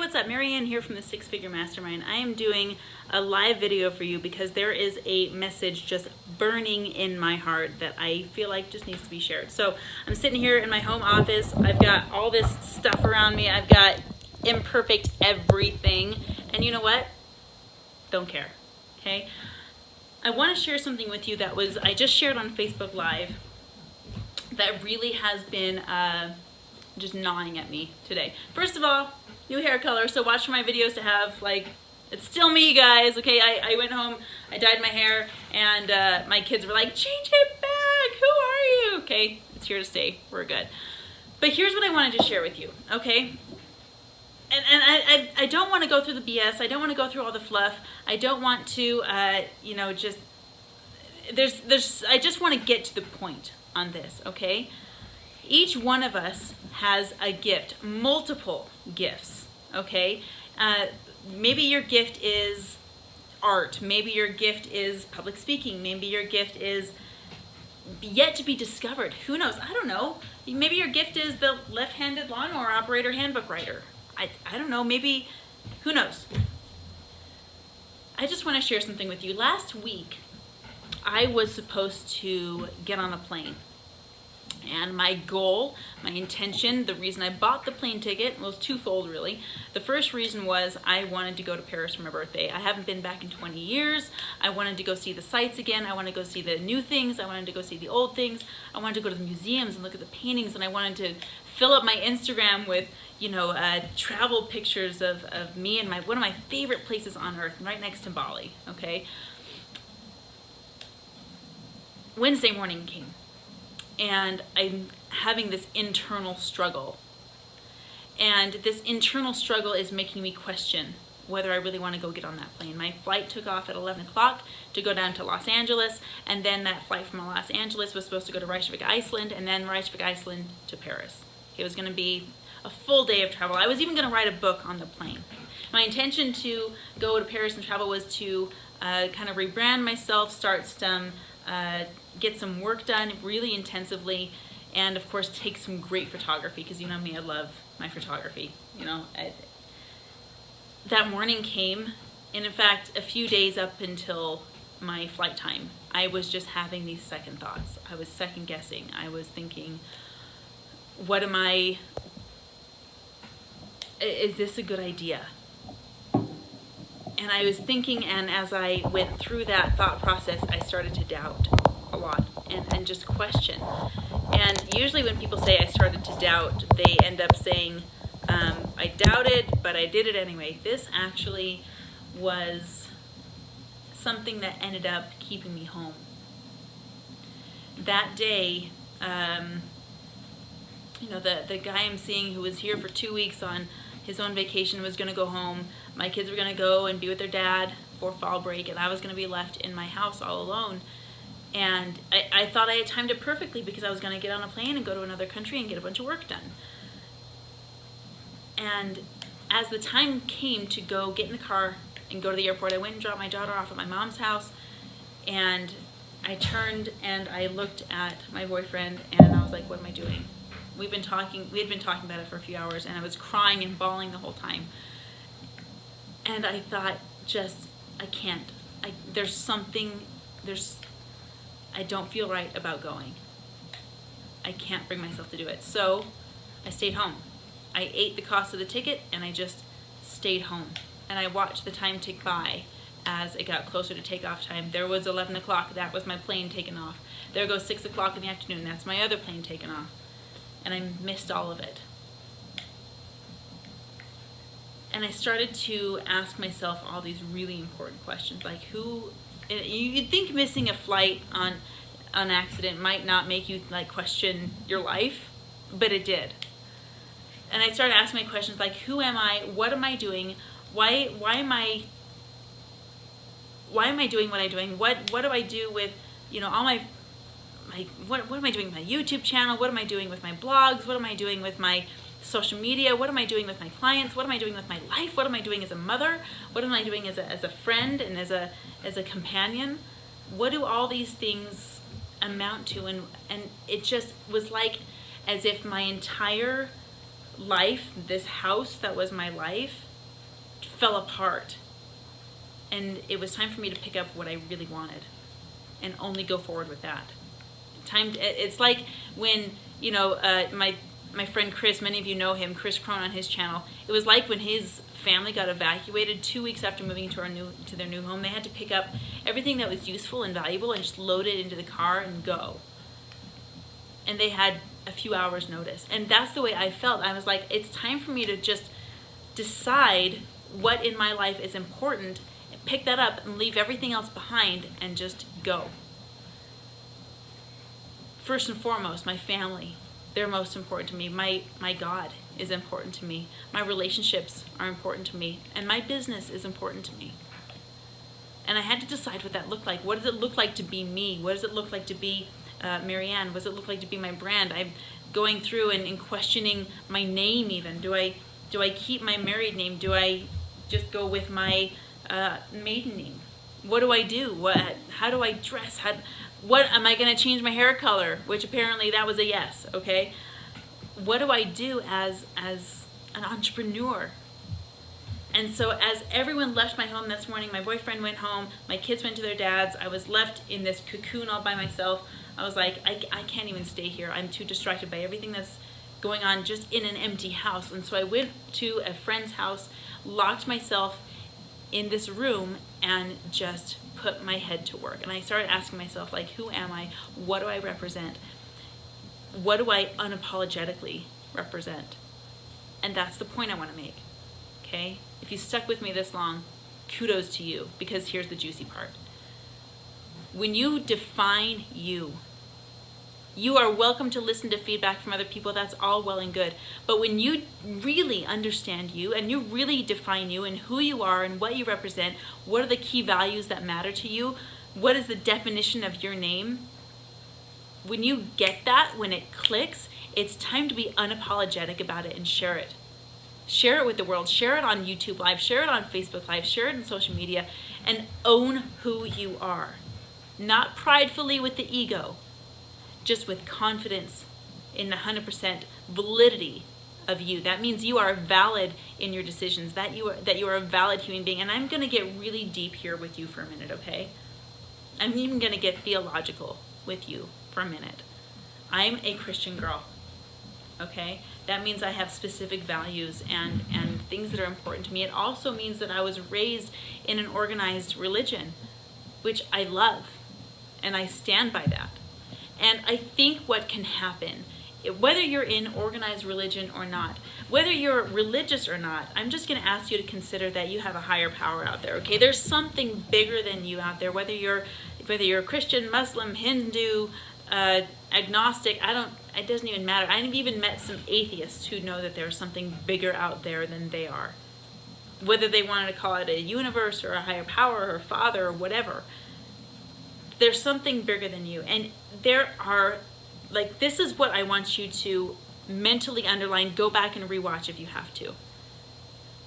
what's up? Marianne here from the Six Figure Mastermind. I am doing a live video for you because there is a message just burning in my heart that I feel like just needs to be shared. So I'm sitting here in my home office. I've got all this stuff around me. I've got imperfect everything. And you know what? Don't care. Okay? I want to share something with you that I just shared on Facebook Live that really has been just gnawing at me today. First of all, new hair color, so watch for my videos to have, like, it's still me, guys, okay? I went home, I dyed my hair, and my kids were like, change it back, who are you? Okay, it's here to stay, we're good. But here's what I wanted to share with you, okay? And I don't want to go through the BS, I don't want to go through all the fluff, I don't want to, you know, just, I just want to get to the point on this, okay? Each one of us has a gift, multiple gifts, okay? Maybe your gift is art, maybe your gift is public speaking, maybe your gift is yet to be discovered. Who knows? I don't know. Maybe your gift is the left-handed lawnmower operator handbook writer. I don't know, maybe, who knows? I just want to share something with you. Last week, I was supposed to get on a plane. And my goal, my intention, the reason I bought the plane ticket was twofold, really. The first reason was I wanted to go to Paris for my birthday. I haven't been back in 20 years. I wanted to go see the sights again. I wanted to go see the new things. I wanted to go see the old things. I wanted to go to the museums and look at the paintings. And I wanted to fill up my Instagram with, you know, travel pictures of me and one of my favorite places on earth, right next to Bali, okay? Wednesday morning came. And I'm having this internal struggle. And this internal struggle is making me question whether I really want to go get on that plane. My flight took off at 11 o'clock to go down to Los Angeles, and then that flight from Los Angeles was supposed to go to Reykjavik, Iceland, and then Reykjavik, Iceland to Paris. It was going to be a full day of travel. I was even going to write a book on the plane. My intention to go to Paris and travel was to kind of rebrand myself, start some get some work done really intensively, and of course take some great photography, because you know me, I love my photography, you know. That morning came, and in fact a few days up until my flight time, I was just having these second thoughts. I was second guessing. I was thinking, is this a good idea? And I was thinking, and as I went through that thought process, I started to doubt a lot and just question. And usually when people say I started to doubt, they end up saying, I doubted, but I did it anyway. This actually was something that ended up keeping me home. That day, you know, the guy I'm seeing who was here for 2 weeks on his own vacation was going to go home. My kids were going to go and be with their dad for fall break, and I was going to be left in my house all alone. And I thought I had timed it perfectly, because I was going to get on a plane and go to another country and get a bunch of work done. And as the time came to go get in the car and go to the airport, I went and dropped my daughter off at my mom's house, and I turned and I looked at my boyfriend and I was like, what am I doing? We had been talking about it for a few hours, and I was crying and bawling the whole time. And I thought, I can't. I don't feel right about going. I can't bring myself to do it. So I stayed home. I ate the cost of the ticket, and I just stayed home. And I watched the time tick by as it got closer to takeoff time. There was 11 o'clock, that was my plane taking off. There goes 6 o'clock in the afternoon, that's my other plane taking off. And I missed all of it. And I started to ask myself all these really important questions, like you'd think missing a flight on accident might not make you like question your life, but it did. And I started asking my questions like, who am I? What am I doing? Why am I doing what I'm doing? What do I do with, you know, all what am I doing with my YouTube channel? What am I doing with my blogs? What am I doing with my social media? What am I doing with my clients? What am I doing with my life? What am I doing as a mother? What am I doing as a friend and as a companion? What do all these things amount to? And it just was like as if my entire life, this house that was my life, fell apart. And it was time for me to pick up what I really wanted and only go forward with that. It's like when, my friend Chris, many of you know him, Chris Crone on his channel. It was like when his family got evacuated 2 weeks after moving to their new home. They had to pick up everything that was useful and valuable and just load it into the car and go. And they had a few hours notice. And that's the way I felt. I was like, it's time for me to just decide what in my life is important, and pick that up and leave everything else behind and just go. First and foremost, my family. They're most important to me. My God is important to me. My relationships are important to me. And my business is important to me. And I had to decide what that looked like. What does it look like to be me? What does it look like to be Marianne? What does it look like to be my brand? I'm going through and questioning my name even. Do I keep my married name? Do I just go with my maiden name? What do I do? How do I dress? What am I going to change my hair color? Which apparently that was a yes, okay? What do I do as an entrepreneur? And so as everyone left my home this morning, my boyfriend went home, my kids went to their dad's, I was left in this cocoon all by myself. I was like, I can't even stay here. I'm too distracted by everything that's going on just in an empty house. And so I went to a friend's house, locked myself in this room, and just put my head to work. And I started asking myself, like, who am I? What do I represent? What do I unapologetically represent? And that's the point I want to make, okay? If you stuck with me this long, kudos to you, because here's the juicy part. When you define you, you are welcome to listen to feedback from other people. That's all well and good. But when you really understand you and you really define you and who you are and what you represent, what are the key values that matter to you, what is the definition of your name, when you get that, when it clicks, it's time to be unapologetic about it and share it. Share it with the world. Share it on YouTube Live. Share it on Facebook Live. Share it in social media and own who you are. Not pridefully with the ego, just with confidence in the 100% validity of you. That means you are valid in your decisions, that you are a valid human being. And I'm going to get really deep here with you for a minute, okay? I'm even going to get theological with you for a minute. I'm a Christian girl, okay? That means I have specific values and things that are important to me. It also means that I was raised in an organized religion, which I love, and I stand by that. And I think what can happen, whether you're in organized religion or not, whether you're religious or not, I'm just going to ask you to consider that you have a higher power out there, okay? There's something bigger than you out there, whether you're Christian, Muslim, Hindu, agnostic, it doesn't even matter. I've even met some atheists who know that there's something bigger out there than they are. Whether they wanted to call it a universe or a higher power or father or whatever. There's something bigger than you. And there are, this is what I want you to mentally underline, go back and rewatch if you have to.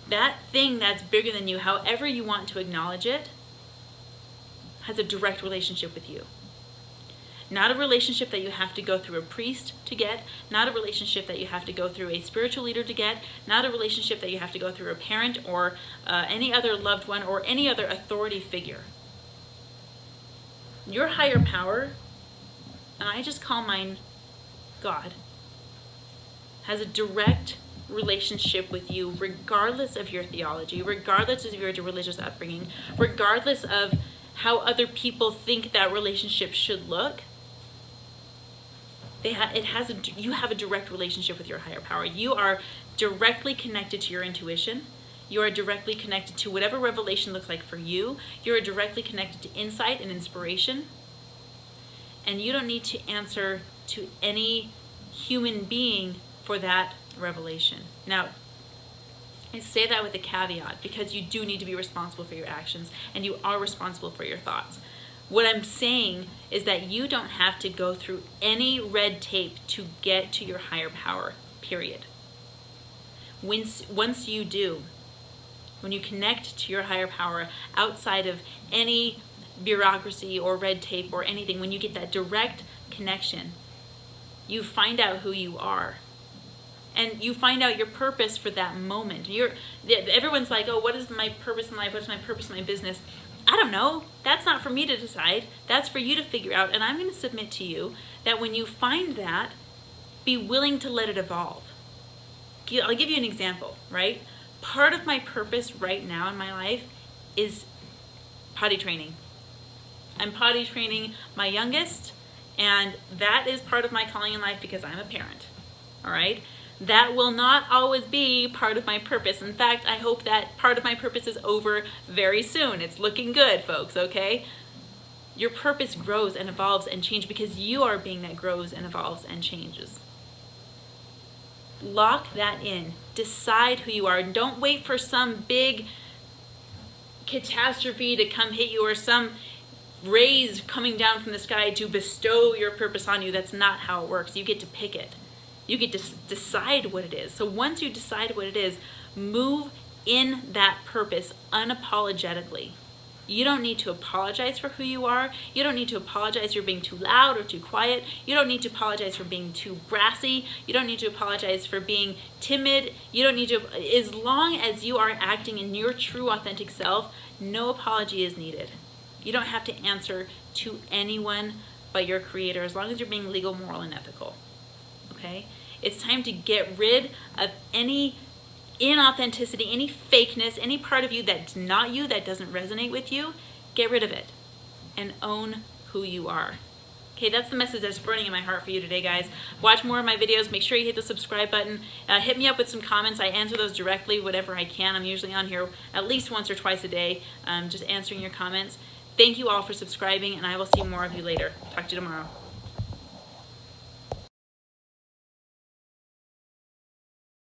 That thing that's bigger than you, however you want to acknowledge it, has a direct relationship with you. Not a relationship that you have to go through a priest to get, not a relationship that you have to go through a spiritual leader to get, not a relationship that you have to go through a parent or any other loved one or any other authority figure. Your higher power, and I just call mine God, has a direct relationship with you regardless of your theology, regardless of your religious upbringing, regardless of how other people think that relationship should look. You have a direct relationship with your higher power. You are directly connected to your intuition. You are directly connected to whatever revelation looks like for you. You are directly connected to insight and inspiration. And you don't need to answer to any human being for that revelation. Now, I say that with a caveat because you do need to be responsible for your actions and you are responsible for your thoughts. What I'm saying is that you don't have to go through any red tape to get to your higher power, period. Once you do, when you connect to your higher power outside of any bureaucracy or red tape or anything, when you get that direct connection, you find out who you are. and you find out your purpose for that moment. Everyone's like, oh, what is my purpose in life? What's my purpose in my business? I don't know. That's not for me to decide. That's for you to figure out. And I'm going to submit to you that when you find that, be willing to let it evolve. I'll give you an example, right? Part of my purpose right now in my life is potty training. I'm potty training my youngest, and that is part of my calling in life because I'm a parent, all right? That will not always be part of my purpose. In fact, I hope that part of my purpose is over very soon. It's looking good, folks, okay? Your purpose grows and evolves and changes because you are being that grows and evolves and changes. Lock that in. Decide who you are. Don't wait for some big catastrophe to come hit you or some rays coming down from the sky to bestow your purpose on you. That's not how it works. You get to pick it. You get to decide what it is. So once you decide what it is, move in that purpose unapologetically. You don't need to apologize for who you are. You don't need to apologize for being too loud or too quiet. You don't need to apologize for being too brassy. You don't need to apologize for being timid. You don't need to, as long as you are acting in your true authentic self, no apology is needed. You don't have to answer to anyone but your creator as long as you're being legal, moral, and ethical. Okay? It's time to get rid of any inauthenticity, any fakeness, any part of you that's not you, that doesn't resonate with you. Get rid of it and own who you are. Okay, that's the message that's burning in my heart for you today, guys. Watch more of my videos. Make sure you hit the subscribe button. Hit me up with some comments. I answer those directly, whatever I can. I'm usually on here at least once or twice a day, just answering your comments. Thank you all for subscribing, and I will see more of you later. Talk to you tomorrow.